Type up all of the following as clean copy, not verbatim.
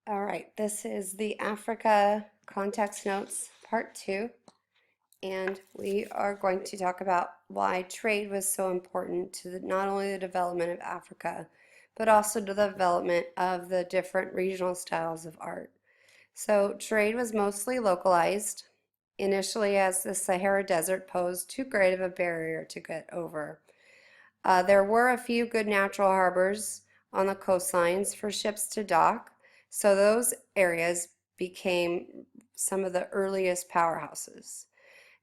All right, this is the Africa Context Notes Part 2, and we are going to talk about why trade was so important to not only the development of Africa, but also to the development of the different regional styles of art. So, trade was mostly localized, initially as the Sahara Desert posed too great of a barrier to get over. There were a few good natural harbors on the coastlines for ships to dock, so those areas became some of the earliest powerhouses.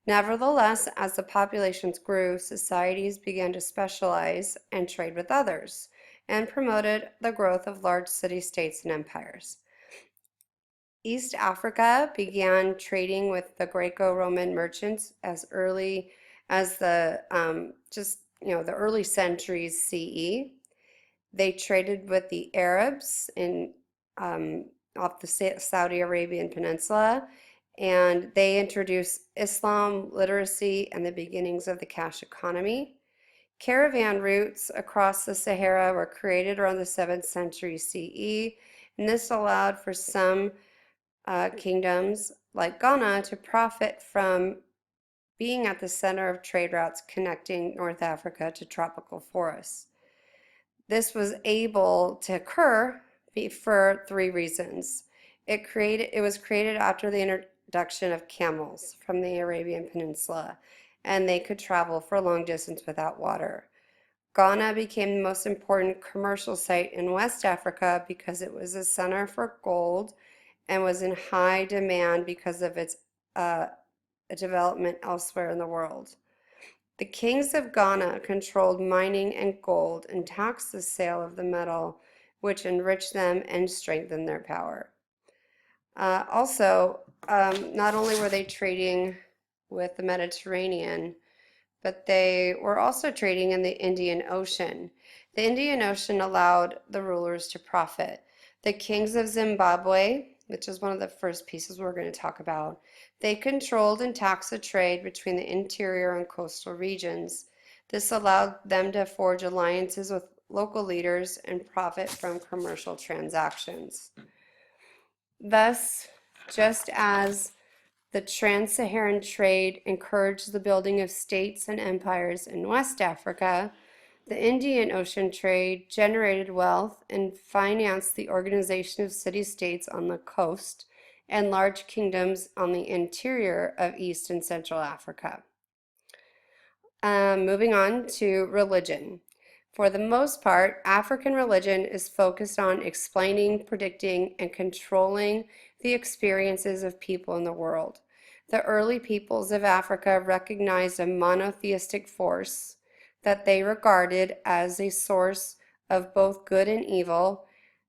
Nevertheless, as the populations grew, societies began to specialize and trade with others, and promoted the growth of large city-states and empires. East Africa began trading with the Greco-Roman merchants as early as the early centuries CE. They traded with the Arabs in um, off the Saudi Arabian Peninsula, and they introduced Islam, literacy, and the beginnings of the cash economy. Caravan routes across the Sahara were created around the 7th century CE, and this allowed for some kingdoms like Ghana to profit from being at the center of trade routes connecting North Africa to tropical forests. This was able to occur for three reasons. It was created after the introduction of camels from the Arabian Peninsula, and they could travel for a long distance without water. Ghana became the most important commercial site in West Africa because it was a center for gold and was in high demand because of its uh, development elsewhere in the world. The kings of Ghana controlled mining and gold and taxed the sale of the metal, which enriched them and strengthened their power. Not only were they trading with the Mediterranean, but they were also trading in the Indian Ocean. The Indian Ocean allowed the rulers to profit. The kings of Zimbabwe, which is one of the first pieces we're going to talk about, they controlled and taxed the trade between the interior and coastal regions. This allowed them to forge alliances with local leaders and profit from commercial transactions. Thus, just as the trans-Saharan trade encouraged the building of states and empires in West Africa. The Indian Ocean trade generated wealth and financed the organization of city-states on the coast and large kingdoms on the interior of East and Central Africa. Moving on to religion. For the most part, African religion is focused on explaining, predicting, and controlling the experiences of people in the world. The early peoples of Africa recognized a monotheistic force that they regarded as a source of both good and evil,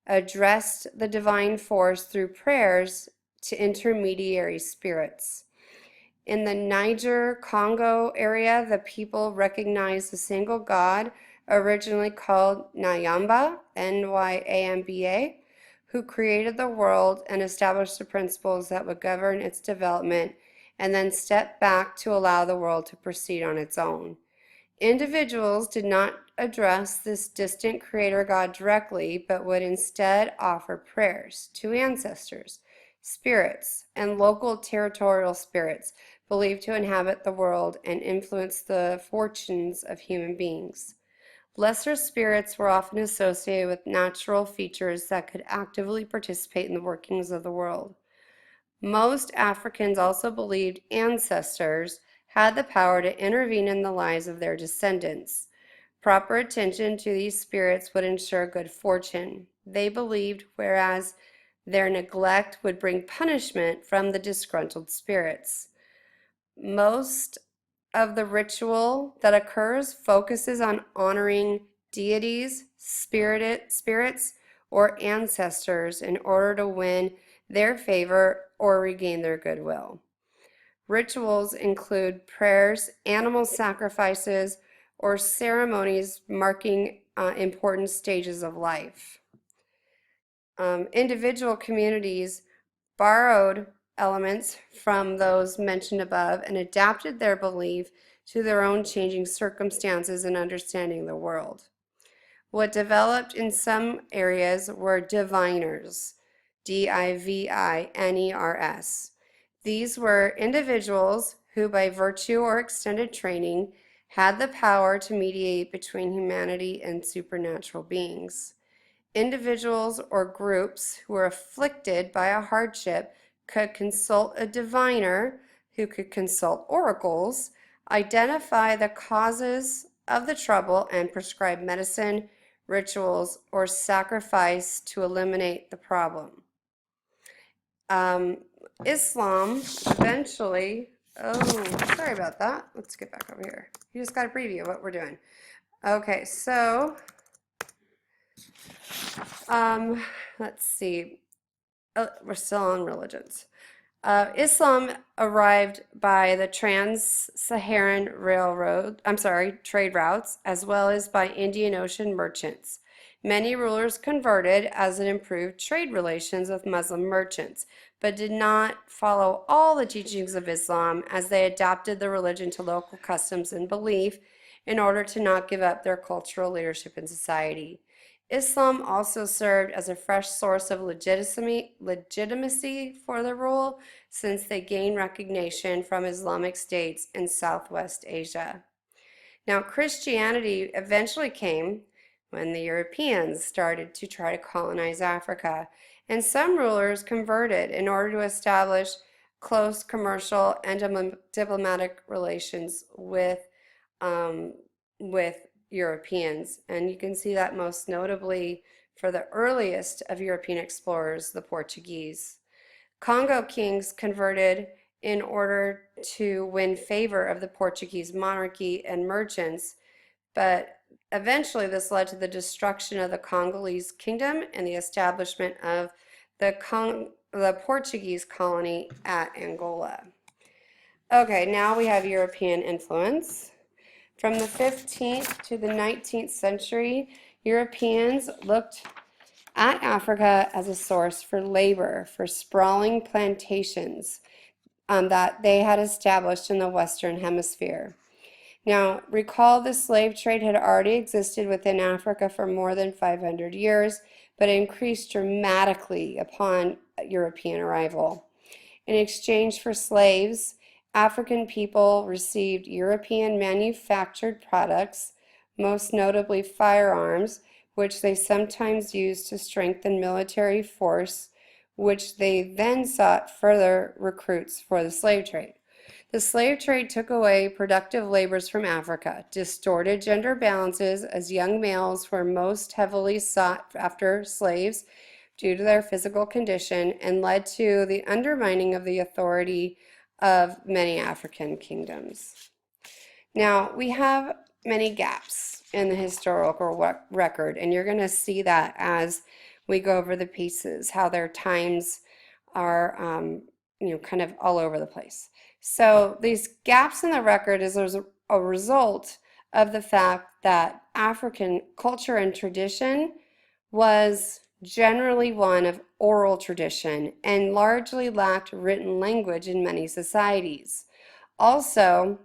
addressed the divine force through prayers to intermediary spirits. In the Niger-Congo area, the people recognized a single god, originally called Nyamba, Nyamba, who created the world and established the principles that would govern its development, and then stepped back to allow the world to proceed on its own. Individuals did not address this distant creator god directly, but would instead offer prayers to ancestors, spirits, and local territorial spirits believed to inhabit the world and influence the fortunes of human beings. Lesser spirits were often associated with natural features that could actively participate in the workings of the world. Most Africans also believed ancestors had the power to intervene in the lives of their descendants. Proper attention to these spirits would ensure good fortune. They believed, whereas their neglect would bring punishment from the disgruntled spirits. Most of the ritual that occurs focuses on honoring deities, spirits, or ancestors in order to win their favor or regain their goodwill. Rituals include prayers, animal sacrifices, or ceremonies marking important stages of life. Individual communities borrowed elements from those mentioned above and adapted their belief to their own changing circumstances and understanding the world. What developed in some areas were diviners. Diviners. These were individuals who, by virtue or extended training, had the power to mediate between humanity and supernatural beings. Individuals or groups who were afflicted by a hardship could consult a diviner who could consult oracles, identify the causes of the trouble, and prescribe medicine, rituals, or sacrifice to eliminate the problem. Islam eventually, oh, sorry about that. Let's get back over here. You just got a preview of what we're doing. Okay, so let's see. We're still on religions. Islam arrived by the Trans-Saharan trade routes, as well as by Indian Ocean merchants. Many rulers converted as it improved trade relations with Muslim merchants, but did not follow all the teachings of Islam as they adapted the religion to local customs and belief in order to not give up their cultural leadership in society. Islam also served as a fresh source of legitimacy for the rule, since they gained recognition from Islamic states in Southwest Asia. Now, Christianity eventually came when the Europeans started to try to colonize Africa, and some rulers converted in order to establish close commercial and diplomatic relations with Europeans. And you can see that most notably for the earliest of European explorers, the Portuguese. Congo kings converted in order to win favor of the Portuguese monarchy and merchants, but eventually this led to the destruction of the Congolese kingdom and the establishment of the Portuguese colony at Angola. Okay, now we have European influence. From the 15th to the 19th century, Europeans looked at Africa as a source for labor for sprawling plantations that they had established in the Western Hemisphere. Now, recall the slave trade had already existed within Africa for more than 500 years, but increased dramatically upon European arrival. In exchange for slaves, African people received European manufactured products, most notably firearms, which they sometimes used to strengthen military force, which they then sought further recruits for the slave trade. The slave trade took away productive labors from Africa, distorted gender balances as young males were most heavily sought after slaves due to their physical condition, and led to the undermining of the authority of many African kingdoms. Now, we have many gaps in the historical record, and you're going to see that as we go over the pieces, how their times are, kind of all over the place. So these gaps in the record is a result of the fact that African culture and tradition was generally one of oral tradition and largely lacked written language in many societies. Also,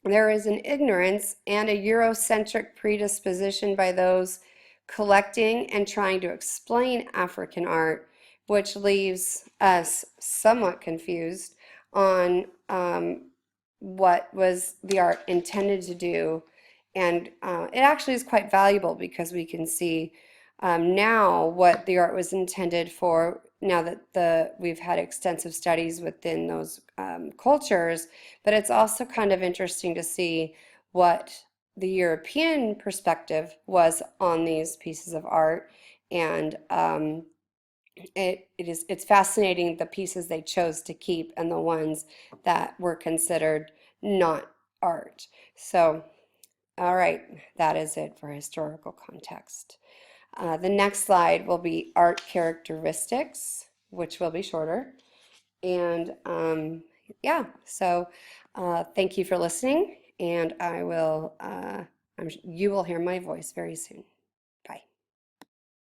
there is an ignorance and a Eurocentric predisposition by those collecting and trying to explain African art, which leaves us somewhat confused on what was the art intended to do. And it actually is quite valuable because we can see now what the art was intended for, now that we've had extensive studies within those cultures. But it's also kind of interesting to see what the European perspective was on these pieces of art, and it's fascinating the pieces they chose to keep and the ones that were considered not art. So, all right, that is it for historical context. The next slide will be art characteristics, which will be shorter. And yeah, so thank you for listening, and you will hear my voice very soon.